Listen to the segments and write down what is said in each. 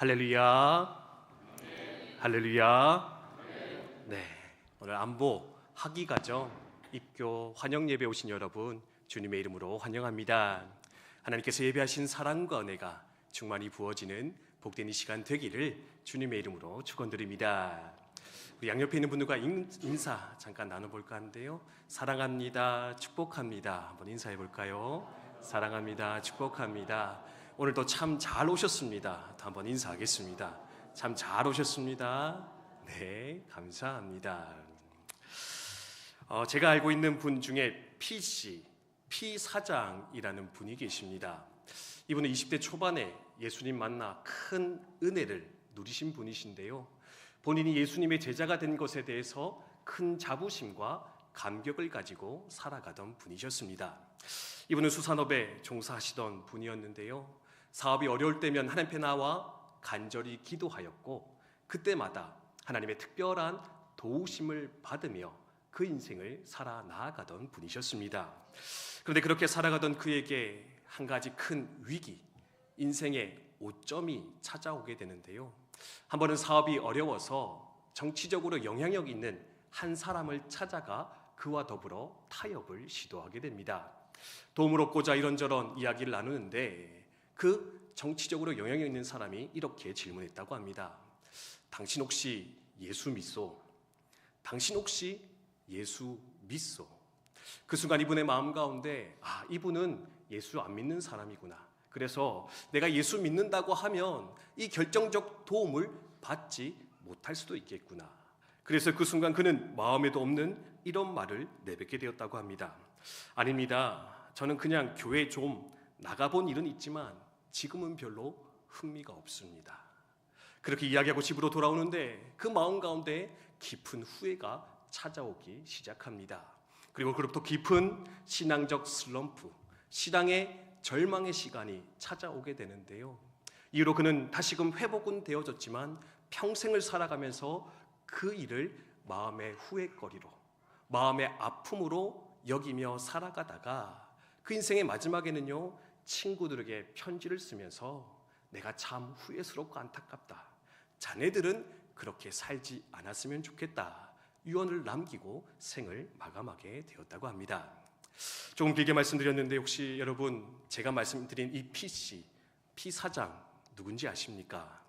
할렐루야. 할렐루야. 네, 오늘 안보 학기가죠. 입교 환영 예배 오신 여러분 주님의 이름으로 환영합니다. 하나님께서 예배하신 사랑과 은혜가 충만히 부어지는 복된 이 시간 되기를 주님의 이름으로 축원드립니다. 우리 양옆에 있는 분들과 인사 잠깐 나눠볼까 하는데요. 사랑합니다, 축복합니다. 한번 인사해 볼까요? 사랑합니다, 축복합니다. 오늘도 참 잘 오셨습니다. 또 한번 인사하겠습니다. 참 잘 오셨습니다. 네, 감사합니다. 제가 알고 있는 분 중에 P 사장이라는 분이 계십니다. 이분은 20대 초반에 예수님 만나 큰 은혜를 누리신 분이신데요. 본인이 예수님의 제자가 된 것에 대해서 큰 자부심과 감격을 가지고 살아가던 분이셨습니다. 이분은 수산업에 종사하시던 분이었는데요. 사업이 어려울 때면 하나님 앞에 나와 간절히 기도하였고 그때마다 하나님의 특별한 도우심을 받으며 그 인생을 살아 나아가던 분이셨습니다. 그런데 그렇게 살아가던 그에게 한 가지 큰 위기, 인생의 오점이 찾아오게 되는데요. 한 번은 사업이 어려워서 정치적으로 영향력 있는 한 사람을 찾아가 그와 더불어 타협을 시도하게 됩니다. 도움을 얻고자 이런저런 이야기를 나누는데 그 정치적으로 영향력 있는 사람이 이렇게 질문했다고 합니다. 당신 혹시 예수 믿소? 당신 혹시 예수 믿소? 그 순간 이분의 마음 가운데 이분은 예수 안 믿는 사람이구나. 그래서 내가 예수 믿는다고 하면 이 결정적 도움을 받지 못할 수도 있겠구나. 그래서 그 순간 그는 마음에도 없는 이런 말을 내뱉게 되었다고 합니다. 아닙니다. 저는 그냥 교회 좀 나가본 일은 있지만 지금은 별로 흥미가 없습니다. 그렇게 이야기하고 집으로 돌아오는데 그 마음 가운데 깊은 후회가 찾아오기 시작합니다. 그리고 그로부터 깊은 신앙적 슬럼프, 신앙의 절망의 시간이 찾아오게 되는데요. 이후로 그는 다시금 회복은 되어졌지만 평생을 살아가면서 그 일을 마음의 후회거리로, 마음의 아픔으로 여기며 살아가다가 그 인생의 마지막에는요, 친구들에게 편지를 쓰면서 내가 참 후회스럽고 안타깝다. 자네들은 그렇게 살지 않았으면 좋겠다. 유언을 남기고 생을 마감하게 되었다고 합니다. 조금 길게 말씀드렸는데 혹시 여러분 제가 말씀드린 이 P 사장 누군지 아십니까?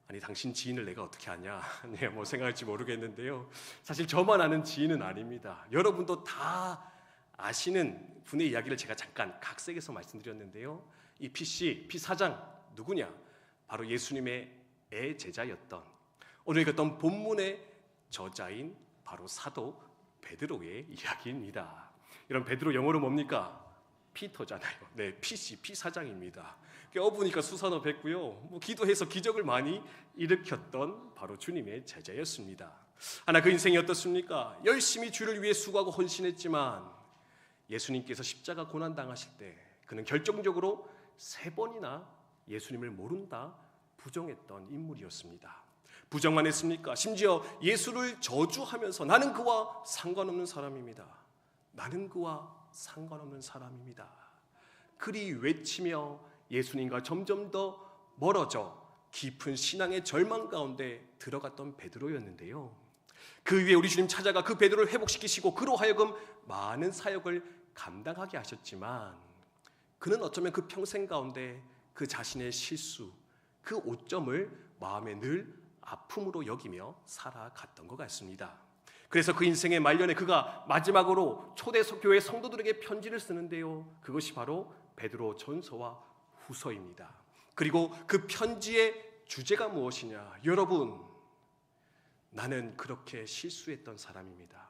아니 당신 지인을 내가 어떻게 아냐? 네, 뭐 생각할지 모르겠는데요. 사실 저만 아는 지인은 아닙니다. 여러분도 다 아시는 분의 이야기를 제가 잠깐 각색해서 말씀드렸는데요. 이 P 사장 누구냐? 바로 예수님의 제자였던 오늘 읽었던 본문의 저자인 바로 사도 베드로의 이야기입니다. 이런 베드로 영어로 뭡니까? 피터잖아요. 네, P 사장입니다. 껴보니까 수산업 했고요. 기도해서 기적을 많이 일으켰던 바로 주님의 제자였습니다. 하나 그 인생이 어떻습니까? 열심히 주를 위해 수고하고 헌신했지만 예수님께서 십자가 고난 당하실 때 그는 결정적으로 3번이나 예수님을 모른다 부정했던 인물이었습니다. 부정만 했습니까? 심지어 예수를 저주하면서 나는 그와 상관없는 사람입니다. 나는 그와 상관없는 사람입니다. 그리 외치며 예수님과 점점 더 멀어져 깊은 신앙의 절망 가운데 들어갔던 베드로였는데요. 그 위에 우리 주님 찾아가 그 베드로를 회복시키시고 그로 하여금 많은 사역을 감당하게 하셨지만 그는 어쩌면 그 평생 가운데 그 자신의 실수, 그 오점을 마음에 늘 아픔으로 여기며 살아갔던 것 같습니다. 그래서 그 인생의 말년에 그가 마지막으로 초대교회 성도들에게 편지를 쓰는데요. 그것이 바로 베드로 전서와 후서입니다. 그리고 그 편지의 주제가 무엇이냐? 여러분, 나는 그렇게 실수했던 사람입니다.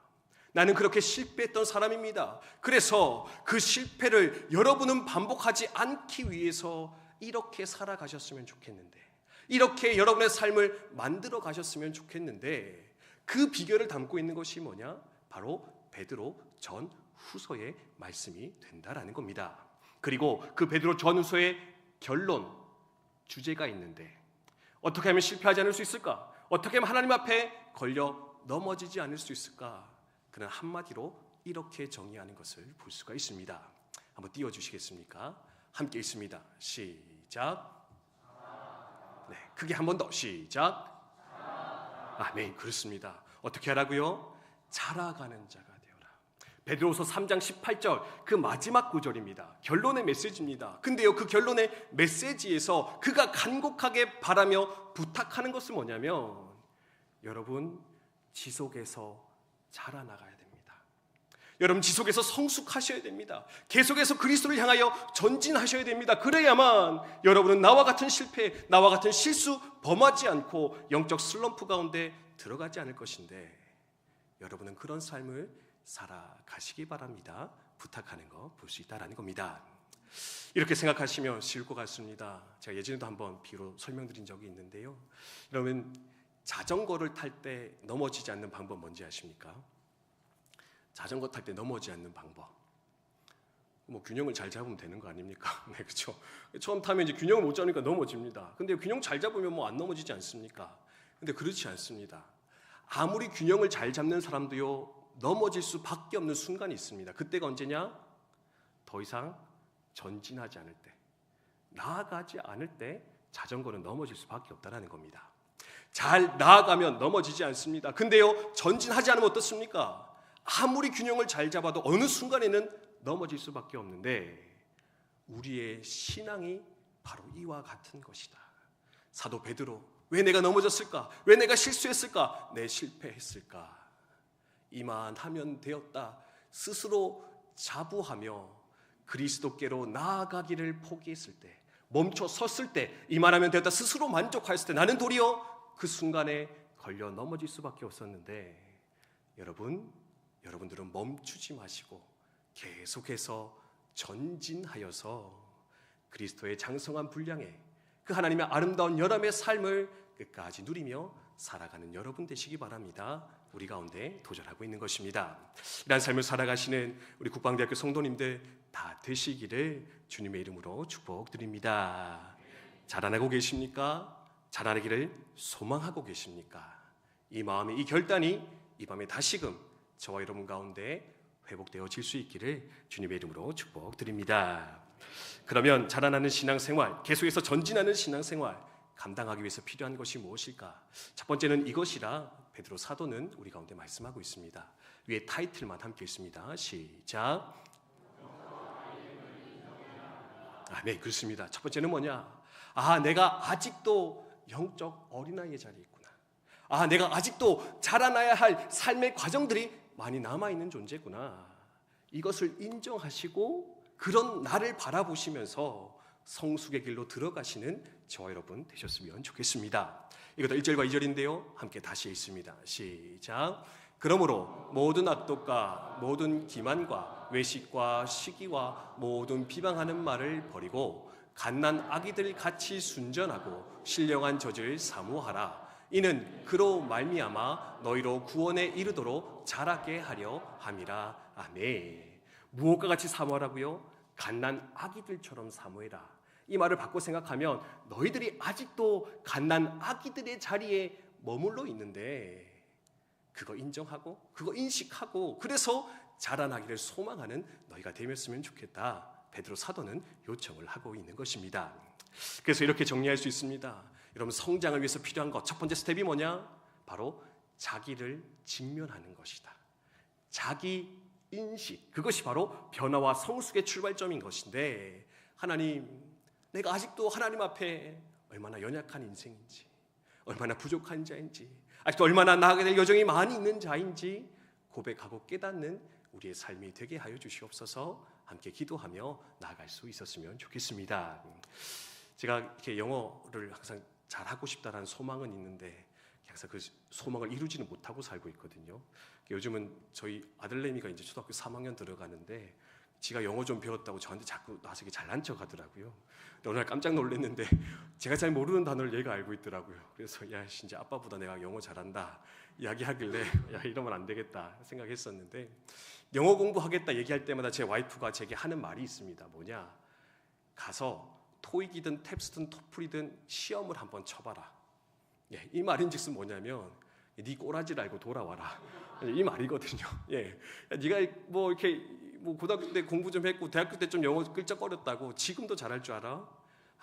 나는 그렇게 실패했던 사람입니다. 그래서 그 실패를 여러분은 반복하지 않기 위해서 이렇게 살아가셨으면 좋겠는데, 이렇게 여러분의 삶을 만들어 가셨으면 좋겠는데, 그 비결을 담고 있는 것이 뭐냐? 바로 베드로 전 후서의 말씀이 된다라는 겁니다. 그리고 그 베드로 전 후서의 결론, 주제가 있는데 어떻게 하면 실패하지 않을 수 있을까? 어떻게 하면 하나님 앞에 걸려 넘어지지 않을 수 있을까? 그는 한마디로 이렇게 정의하는 것을 볼 수가 있습니다. 한번 띄워주시겠습니까? 함께 있습니다. 시작. 네, 크게 한 번 더 시작. 아멘. 그렇습니다. 어떻게 하라고요? 자라가는 자가 되어라. 베드로후서 3장 18절 그 마지막 구절입니다. 결론의 메시지입니다. 근데요, 그 결론의 메시지에서 그가 간곡하게 바라며 부탁하는 것은 뭐냐면 여러분 지속해서 자라나가야 됩니다. 여러분 지속해서 성숙하셔야 됩니다. 계속해서 그리스도를 향하여 전진하셔야 됩니다. 그래야만 여러분은 나와 같은 실패, 나와 같은 실수 범하지 않고 영적 슬럼프 가운데 들어가지 않을 것인데 여러분은 그런 삶을 살아가시기 바랍니다. 부탁하는 거 볼 수 있다라는 겁니다. 이렇게 생각하시면 쉬울 것 같습니다. 제가 예전에도 한번 비로 설명드린 적이 있는데요. 여러분 자전거를 탈 때 넘어지지 않는 방법 뭔지 아십니까? 자전거 탈 때 넘어지지 않는 방법. 균형을 잘 잡으면 되는 거 아닙니까? 네, 그렇죠. 처음 타면 이제 균형을 못 잡으니까 넘어집니다. 근데 균형 잘 잡으면 안 넘어지지 않습니까? 근데 그렇지 않습니다. 아무리 균형을 잘 잡는 사람도요 넘어질 수밖에 없는 순간이 있습니다. 그때가 언제냐? 더 이상 전진하지 않을 때, 나아가지 않을 때 자전거는 넘어질 수밖에 없다는 겁니다. 잘 나아가면 넘어지지 않습니다. 근데요 전진하지 않으면 어떻습니까? 아무리 균형을 잘 잡아도 어느 순간에는 넘어질 수밖에 없는데 우리의 신앙이 바로 이와 같은 것이다. 사도 베드로 왜 내가 넘어졌을까? 왜 내가 실수했을까? 내 실패했을까? 이만하면 되었다 스스로 자부하며 그리스도께로 나아가기를 포기했을 때, 멈춰 섰을 때, 이만하면 되었다 스스로 만족하였을 때 나는 도리어 그 순간에 걸려 넘어질 수밖에 없었는데 여러분들은 멈추지 마시고 계속해서 전진하여서 그리스도의 장성한 분량에 그 하나님의 아름다운 열함의 삶을 끝까지 누리며 살아가는 여러분 되시기 바랍니다. 우리 가운데 도전하고 있는 것입니다. 이러한 삶을 살아가시는 우리 국방대학교 성도님들 다 되시기를 주님의 이름으로 축복드립니다. 자라나고 계십니까? 자라나기를 소망하고 계십니까? 이 마음의 이 결단이 이 밤에 다시금 저와 여러분 가운데 회복되어질 수 있기를 주님의 이름으로 축복드립니다. 그러면 자라나는 신앙생활, 계속해서 전진하는 신앙생활 감당하기 위해서 필요한 것이 무엇일까? 첫 번째는 이것이라 베드로 사도는 우리 가운데 말씀하고 있습니다. 위에 타이틀만 함께 있습니다. 시작. 네, 그렇습니다. 첫 번째는 뭐냐? 내가 아직도 영적 어린아이의 자리에 있구나. 내가 아직도 자라나야 할 삶의 과정들이 많이 남아있는 존재구나. 이것을 인정하시고 그런 나를 바라보시면서 성숙의 길로 들어가시는 저와 여러분 되셨으면 좋겠습니다. 이것도 1절과 2절인데요 함께 다시 읽습니다. 시작. 그러므로 모든 악독과 모든 기만과 외식과 시기와 모든 비방하는 말을 버리고 갓난 아기들 같이 순전하고 신령한 젖을 사모하라. 이는 그로 말미암아 너희로 구원에 이르도록 자라게 하려 함이라. 아멘. 무엇과 같이 사모하라고요? 갓난 아기들처럼 사모해라. 이 말을 바꿔 생각하면 너희들이 아직도 갓난 아기들의 자리에 머물러 있는데 그거 인정하고 그거 인식하고 그래서 자라나기를 소망하는 너희가 되었으면 좋겠다. 베드로 사도는 요청을 하고 있는 것입니다. 그래서 이렇게 정리할 수 있습니다. 여러분 성장을 위해서 필요한 것 첫 번째 스텝이 뭐냐? 바로 자기를 직면하는 것이다. 자기 인식, 그것이 바로 변화와 성숙의 출발점인 것인데 하나님, 내가 아직도 하나님 앞에 얼마나 연약한 인생인지, 얼마나 부족한 자인지, 아직도 얼마나 나아가야 될 여정이 많이 있는 자인지 고백하고 깨닫는 우리의 삶이 되게 하여 주시옵소서. 함께 기도하며 나아갈 수 있었으면 좋겠습니다. 제가 이렇게 영어를 항상 잘하고 싶다라는 소망은 있는데 항상 그 소망을 이루지는 못하고 살고 있거든요. 요즘은 저희 아들내미가 이제 초등학교 3학년 들어가는데 지가 영어 좀 배웠다고 저한테 자꾸 나서 잘난 척 하더라고요. 어느 날 깜짝 놀랐는데 제가 잘 모르는 단어를 얘가 알고 있더라고요. 그래서 야 진짜 아빠보다 내가 영어 잘한다 이야기하길래 야 이러면 안 되겠다 생각했었는데 영어 공부하겠다 얘기할 때마다 제 와이프가 제게 하는 말이 있습니다. 뭐냐? 가서 토익이든 탭스든 토플이든 시험을 한번 쳐봐라. 이 말인즉슨 뭐냐면 네 꼬라지를 알고 돌아와라. 이 말이거든요. 네가 뭐 이렇게 뭐 고등학교 때 공부 좀 했고 대학교 때 좀 영어 끌적거렸다고 지금도 잘할 줄 알아?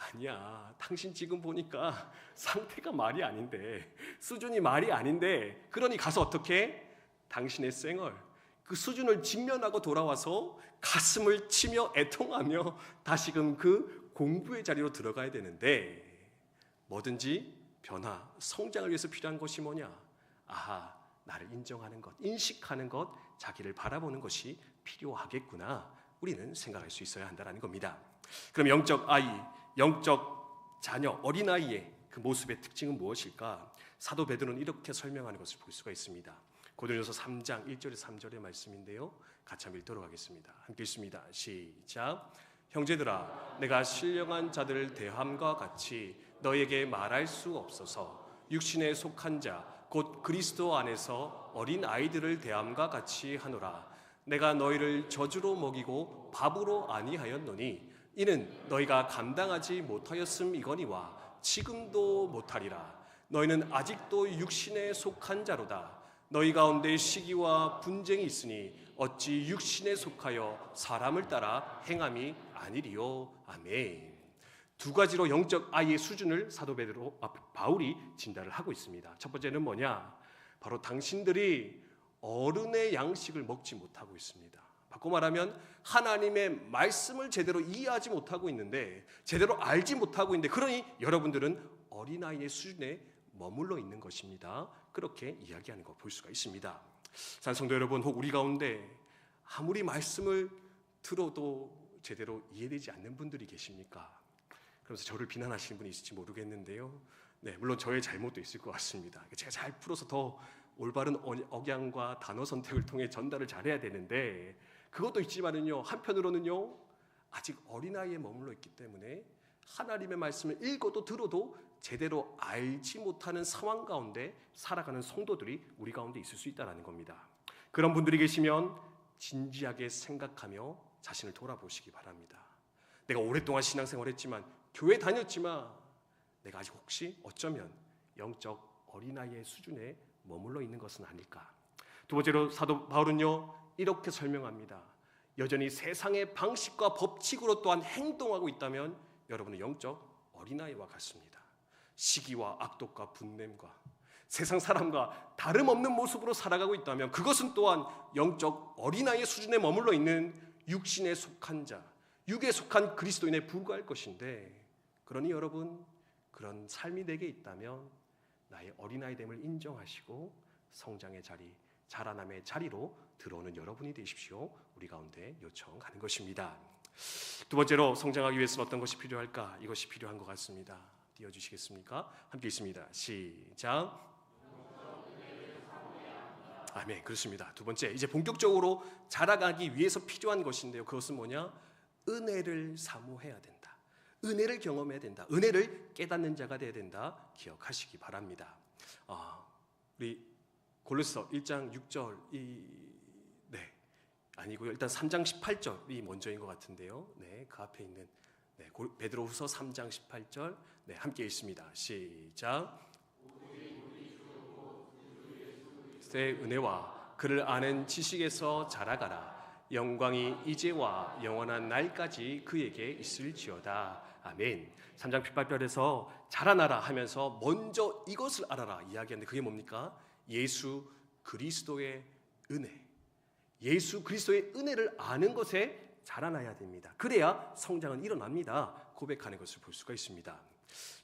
아니야, 당신 지금 보니까 상태가 말이 아닌데, 수준이 말이 아닌데, 그러니 가서 어떻게? 당신의 쌩얼, 그 수준을 직면하고 돌아와서 가슴을 치며 애통하며 다시금 그 공부의 자리로 들어가야 되는데, 뭐든지 변화, 성장을 위해서 필요한 것이 뭐냐? 아하, 나를 인정하는 것, 인식하는 것, 자기를 바라보는 것이 필요하겠구나, 우리는 생각할 수 있어야 한다는 겁니다. 그럼 영적 아이, 영적 자녀, 어린아이의 그 모습의 특징은 무엇일까? 사도 베드로는 이렇게 설명하는 것을 볼 수가 있습니다. 고린도서 3장 1절에서 3절의 말씀인데요, 같이 한번 읽도록 하겠습니다. 함께 읽습니다. 시작. 형제들아, 내가 신령한 자들을 대함과 같이 너에게 말할 수 없어서 육신에 속한 자 곧 그리스도 안에서 어린 아이들을 대함과 같이 하노라. 내가 너희를 저주로 먹이고 밥으로 아니하였노니 이는 너희가 감당하지 못하였음이거니와 지금도 못하리라. 너희는 아직도 육신에 속한 자로다. 너희 가운데 시기와 분쟁이 있으니 어찌 육신에 속하여 사람을 따라 행함이 아니리요. 아멘. 두 가지로 영적 아이의 수준을 사도 베드로 바울이 진단을 하고 있습니다. 첫 번째는 뭐냐? 바로 당신들이 어른의 양식을 먹지 못하고 있습니다. 바꿔 말하면 하나님의 말씀을 제대로 이해하지 못하고 있는데, 제대로 알지 못하고 있는데, 그러니 여러분들은 어린아이의 수준에 머물러 있는 것입니다. 그렇게 이야기하는 거 볼 수가 있습니다. 성도 여러분, 혹 우리 가운데 아무리 말씀을 들어도 제대로 이해되지 않는 분들이 계십니까? 그래서 저를 비난하시는 분이 있을지 모르겠는데요, 네, 물론 저의 잘못도 있을 것 같습니다. 제가 잘 풀어서 더 올바른 억양과 단어 선택을 통해 전달을 잘해야 되는데, 그것도 있지만은요, 한편으로는요, 아직 어린아이에 머물러 있기 때문에 하나님의 말씀을 읽어도 들어도 제대로 알지 못하는 상황 가운데 살아가는 성도들이 우리 가운데 있을 수 있다는 겁니다. 그런 분들이 계시면 진지하게 생각하며 자신을 돌아보시기 바랍니다. 내가 오랫동안 신앙생활했지만, 교회 다녔지만, 내가 아직 혹시 어쩌면 영적 어린아이의 수준에 머물러 있는 것은 아닐까? 두 번째로 사도 바울은요, 이렇게 설명합니다. 여전히 세상의 방식과 법칙으로 또한 행동하고 있다면 여러분은 영적 어린아이와 같습니다. 시기와 악독과 분냄과 세상 사람과 다름없는 모습으로 살아가고 있다면 그것은 또한 영적 어린아이의 수준에 머물러 있는 육신에 속한 자, 육에 속한 그리스도인에 불과할 것인데, 그러니 여러분, 그런 삶이 내게 있다면 나의 어린아이됨을 인정하시고 성장의 자리, 자라남의 자리로 들어오는 여러분이 되십시오. 우리 가운데 요청하는 것입니다. 두 번째로, 성장하기 위해서는 어떤 것이 필요할까? 이것이 필요한 것 같습니다. 띄워주시겠습니까? 함께 있습니다. 시작. 아멘. 그렇습니다. 두 번째, 이제 본격적으로 자라가기 위해서 필요한 것인데요, 그것은 뭐냐? 은혜를 사모해야 된다. 은혜를 경험해야 된다. 은혜를 깨닫는 자가 되어야 된다. 기억하시기 바랍니다. 우리 골로새서 1장 6절 아니고요. 일단 3장 18절이 먼저인 것 같은데요. 네, 그 앞에 있는 베드로후서 3장 18절 함께 읽습니다. 시작. 의 은혜와 그를 아는 지식에서 자라가라. 영광이 이제와 영원한 날까지 그에게 있을지어다. 아멘. 3장 18절에서 자라나라 하면서 먼저 이것을 알아라 이야기하는데, 그게 뭡니까? 예수 그리스도의 은혜, 예수 그리스도의 은혜를 아는 것에 자라나야 됩니다. 그래야 성장은 일어납니다. 고백하는 것을 볼 수가 있습니다.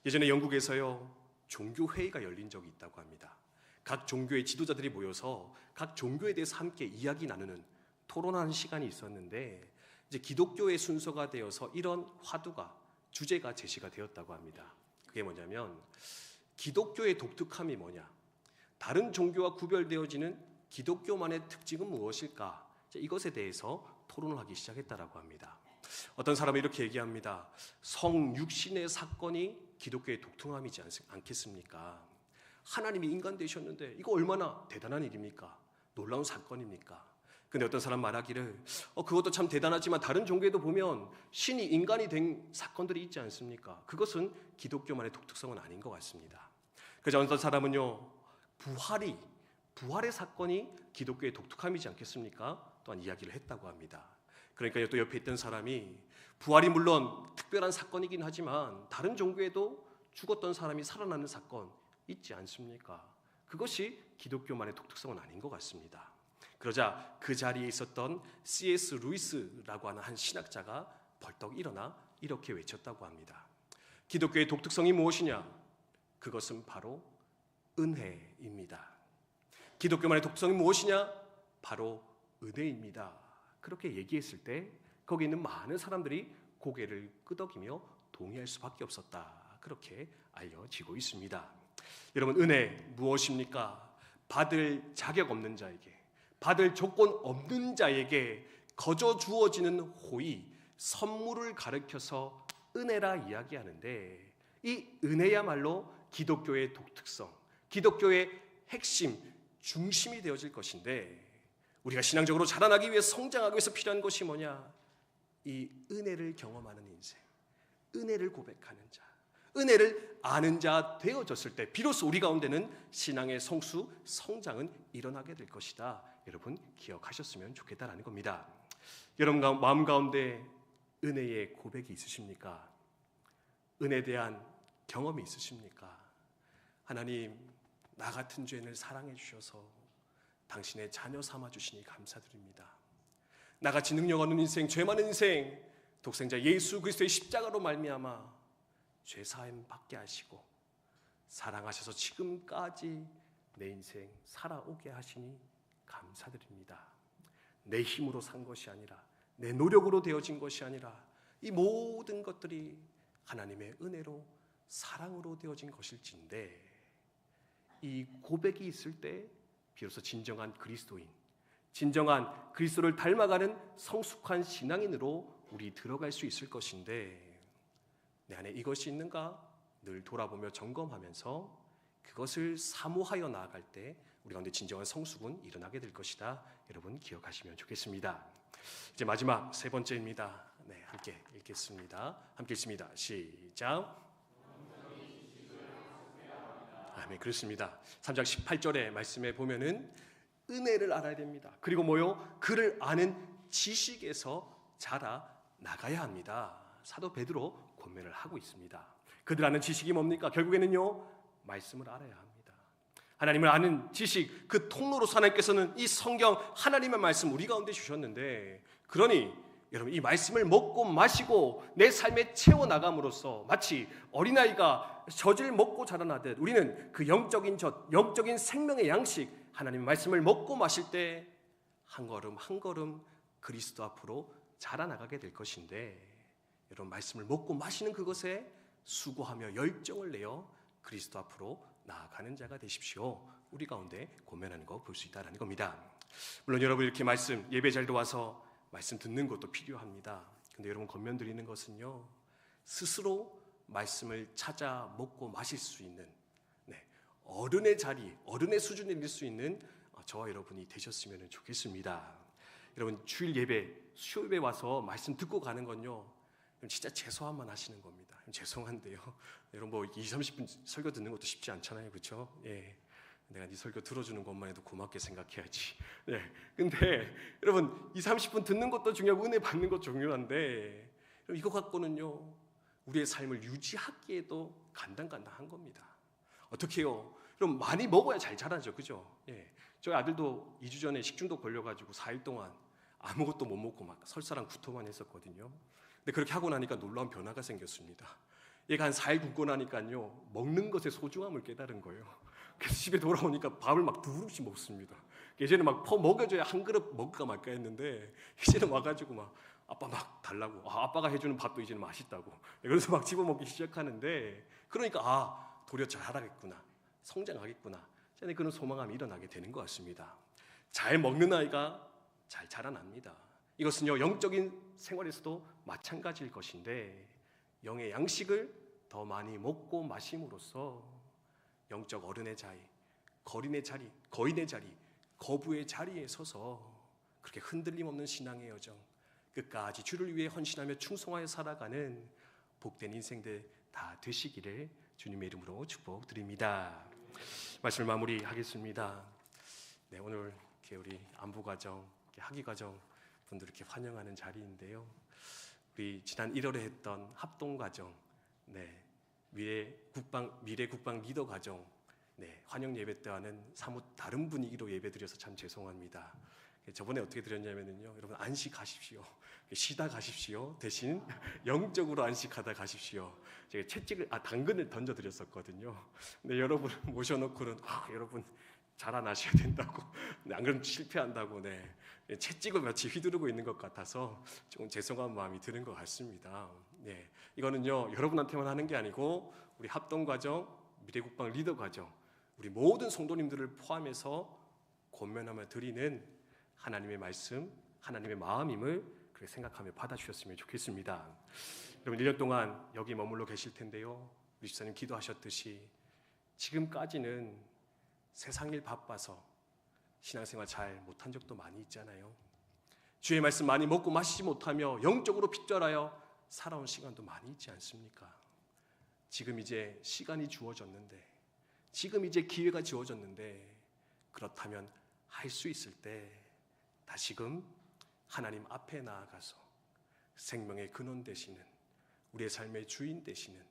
예전에 영국에서요, 종교회의가 열린 적이 있다고 합니다. 각 종교의 지도자들이 모여서 각 종교에 대해서 함께 이야기 나누는, 토론하는 시간이 있었는데, 이제 기독교의 순서가 되어서 이런 화두가, 주제가 제시가 되었다고 합니다. 그게 뭐냐면, 기독교의 독특함이 뭐냐, 다른 종교와 구별되어지는 기독교만의 특징은 무엇일까, 이것에 대해서 토론을 하기 시작했다고 합니다. 어떤 사람은 이렇게 얘기합니다. 성육신의 사건이 기독교의 독특함이지 않겠습니까? 하나님이 인간 되셨는데 이거 얼마나 대단한 일입니까? 놀라운 사건입니까? 근데 어떤 사람 말하기를 그것도 참 대단하지만 다른 종교에도 보면 신이 인간이 된 사건들이 있지 않습니까? 그것은 기독교만의 독특성은 아닌 것 같습니다. 그래서 어떤 사람은요, 부활의 사건이 기독교의 독특함이지 않겠습니까? 또한 이야기를 했다고 합니다. 그러니까 또 옆에 있던 사람이 부활이 물론 특별한 사건이긴 하지만 다른 종교에도 죽었던 사람이 살아나는 사건 있지 않습니까? 그것이 기독교만의 독특성은 아닌 것 같습니다. 그러자 그 자리에 있었던 C.S. 루이스라고 하는 한 신학자가 벌떡 일어나 이렇게 외쳤다고 합니다. 기독교의 독특성이 무엇이냐? 그것은 바로 은혜입니다. 기독교만의 독특성이 무엇이냐? 바로 은혜입니다. 그렇게 얘기했을 때 거기 있는 많은 사람들이 고개를 끄덕이며 동의할 수밖에 없었다. 그렇게 알려지고 있습니다. 여러분, 은혜 무엇입니까? 받을 자격 없는 자에게, 받을 조건 없는 자에게 거저 주어지는 호의, 선물을 가리켜서 은혜라 이야기하는데, 이 은혜야말로 기독교의 독특성, 기독교의 핵심, 중심이 되어질 것인데, 우리가 신앙적으로 자라나기 위해, 성장하기 위해서 필요한 것이 뭐냐? 이 은혜를 경험하는 인생, 은혜를 고백하는 자, 은혜를 아는 자 되어졌을 때 비로소 우리 가운데는 신앙의 성수, 성장은 일어나게 될 것이다. 여러분 기억하셨으면 좋겠다라는 겁니다. 여러분 마음 가운데 은혜의 고백이 있으십니까? 은혜에 대한 경험이 있으십니까? 하나님, 나 같은 죄인을 사랑해 주셔서 당신의 자녀 삼아 주시니 감사드립니다. 나같이 능력 없는 인생, 죄 많은 인생, 독생자 예수 그리스도의 십자가로 말미암아 죄 사함 받게 하시고 사랑하셔서 지금까지 내 인생 살아오게 하시니 감사드립니다. 내 힘으로 산 것이 아니라, 내 노력으로 되어진 것이 아니라, 이 모든 것들이 하나님의 은혜로, 사랑으로 되어진 것일진데, 이 고백이 있을 때 비로소 진정한 그리스도인, 진정한 그리스도를 닮아가는 성숙한 신앙인으로 우리 들어갈 수 있을 것인데, 내 안에 이것이 있는가 늘 돌아보며 점검하면서 그것을 사모하여 나아갈 때 우리 가운데 진정한 성숙은 일어나게 될 것이다. 여러분 기억하시면 좋겠습니다. 이제 마지막 세 번째입니다. 네, 함께 읽겠습니다. 함께 읽습니다. 시작. 아멘. 그렇습니다. 3장 18절의 말씀에 보면은 은혜를 알아야 됩니다. 그리고 뭐요? 그를 아는 지식에서 자라 나가야 합니다. 사도 베드로 권면을 하고 있습니다. 그들 아는 지식이 뭡니까? 결국에는요, 말씀을 알아야 합니다. 하나님을 아는 지식, 그 통로로서 하나님께서는 이 성경, 하나님의 말씀 우리 가운데 주셨는데, 그러니 여러분 이 말씀을 먹고 마시고 내 삶에 채워나감으로써 마치 어린아이가 젖을 먹고 자라나듯 우리는 그 영적인 젖, 영적인 생명의 양식, 하나님의 말씀을 먹고 마실 때 한 걸음 한 걸음 그리스도 앞으로 자라나가게 될 것인데, 여러분 말씀을 먹고 마시는 그것에 수고하며 열정을 내어 그리스도 앞으로 나아가는 자가 되십시오. 우리 가운데 고면하는 거 볼 수 있다는 겁니다. 물론 여러분 이렇게 말씀 예배 자리로 와서 말씀 듣는 것도 필요합니다. 근데 여러분 권면드리는 것은요, 스스로 말씀을 찾아 먹고 마실 수 있는 어른의 자리, 어른의 수준에 이를 수 있는 저와 여러분이 되셨으면 좋겠습니다. 여러분 주일 예배, 수요 예배 와서 말씀 듣고 가는 건요, 진짜 죄송함만 하시는 겁니다. 죄송한데요, 여러분 뭐 20-30분 설교 듣는 것도 쉽지 않잖아요, 그렇죠? 예, 내가 네 설교 들어주는 것만 해도 고맙게 생각해야지. 네, 근데 여러분 20-30분 듣는 것도 중요하고 은혜 받는 것도 중요한데, 이거 갖고는요 우리의 삶을 유지하기에도 간당간당한 겁니다. 어떻게 해요? 그럼 많이 먹어야 잘 자라죠, 그죠? 예, 저희 아들도 2주 전에 식중독 걸려가지고 4일 동안 아무것도 못 먹고 막 설사랑 구토만 했었거든요. 근데 그렇게 하고 나니까 놀라운 변화가 생겼습니다. 얘가 한 4일 굶고 나니까요, 먹는 것의 소중함을 깨달은 거예요. 그래서 집에 돌아오니까 밥을 막 2그릇씩 먹습니다. 예전에 막 퍼 먹여줘야 한 그릇 먹을까 말까 했는데, 이제는 와가지고 막 아빠 막 달라고, 아빠가 해주는 밥도 이제는 맛있다고, 그래서 막 집어먹기 시작하는데, 그러니까 도리어 잘하겠구나, 성장하겠구나, 그런 소망감이 일어나게 되는 것 같습니다. 잘 먹는 아이가 잘 자라납니다. 이것은요 영적인 생활에서도 마찬가지일 것인데, 영의 양식을 더 많이 먹고 마심으로써 영적 어른의 자리, 거린의 자리, 거인의 자리, 거부의 자리에 서서 그렇게 흔들림 없는 신앙의 여정, 끝까지 주를 위해 헌신하며 충성하여 살아가는 복된 인생들 다 되시기를 주님의 이름으로 축복드립니다. 말씀을 마무리하겠습니다. 네, 오늘 이렇게 우리 안부 과정, 학위 과정 분들 이렇게 환영하는 자리인데요. 우리 지난 1월에 했던 합동가정, 미래 국방 리더 가정, 환영 예배 때와는 사뭇 다른 분위기로 예배드려서 참 죄송합니다. 저번에 어떻게 드렸냐면요, 여러분 안식하십시오. 쉬다 가십시오. 대신 영적으로 안식하다 가십시오. 제가 당근을 던져 드렸었거든요. 근데 여러분 모셔놓고는 여러분 자라나셔야 된다고, 안 그러면 실패한다고, 채찍을 마치 휘두르고 있는 것 같아서 조금 죄송한 마음이 드는 것 같습니다. 이거는요 여러분한테만 하는 게 아니고 우리 합동가정, 미래국방 리더 가정, 우리 모든 성도님들을 포함해서 권면하며 드리는 하나님의 말씀, 하나님의 마음임을 그렇게 생각하며 받아주셨으면 좋겠습니다. 여러분 1년 동안 여기 머물러 계실 텐데요, 우리 집사님 기도하셨듯이 지금까지는 세상 일 바빠서 신앙생활 잘 못한 적도 많이 있잖아요. 주의 말씀 많이 먹고 마시지 못하며 영적으로 빗절하여 살아온 시간도 많이 있지 않습니까? 지금 이제 시간이 주어졌는데, 지금 이제 기회가 주어졌는데, 그렇다면 할 수 있을 때 다시금 하나님 앞에 나아가서 생명의 근원 되시는, 우리의 삶의 주인 되시는,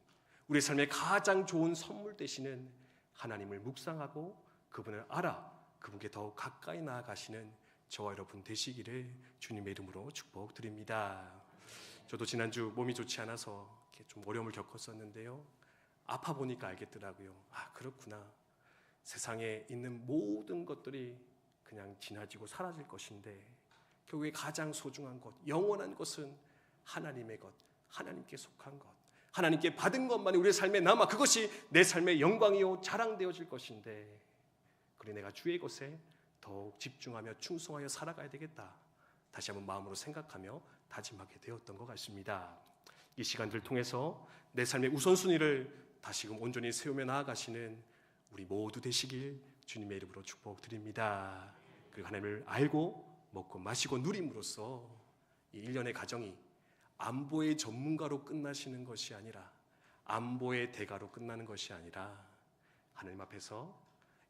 우리의 삶의 가장 좋은 선물 되시는 하나님을 묵상하고 그분을 알아 그분께 더욱 가까이 나아가시는 저와 여러분 되시기를 주님의 이름으로 축복드립니다. 저도 지난주 몸이 좋지 않아서 이렇게 좀 어려움을 겪었었는데요, 아파 보니까 알겠더라고요. 그렇구나. 세상에 있는 모든 것들이 그냥 지나치고 사라질 것인데 결국에 가장 소중한 것, 영원한 것은 하나님의 것, 하나님께 속한 것, 하나님께 받은 것만이 우리의 삶에 남아 그것이 내 삶의 영광이요 자랑되어질 것인데, 그래 내가 주의 것에 더욱 집중하며 충성하여 살아가야 되겠다, 다시 한번 마음으로 생각하며 다짐하게 되었던 것 같습니다. 이 시간들을 통해서 내 삶의 우선순위를 다시금 온전히 세우며 나아가시는 우리 모두 되시길 주님의 이름으로 축복드립니다. 그리고 하나님을 알고 먹고 마시고 누림으로써 이 1년의 가정이 안보의 전문가로 끝나시는 것이 아니라, 안보의 대가로 끝나는 것이 아니라 하나님 앞에서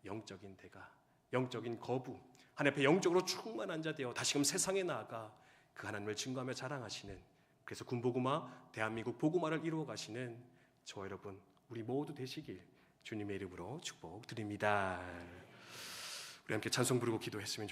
영적인 대가, 영적인 거부, 하나님 앞에 영적으로 충만한 자 되어 다시금 세상에 나아가 그 하나님을 증거하며 자랑하시는, 그래서 군복음화, 대한민국 복음화를 이루어 가시는 저와 여러분 우리 모두 되시길 주님의 이름으로 축복드립니다. 우리 함께 찬송 부르고 기도했으면 좋겠습니다.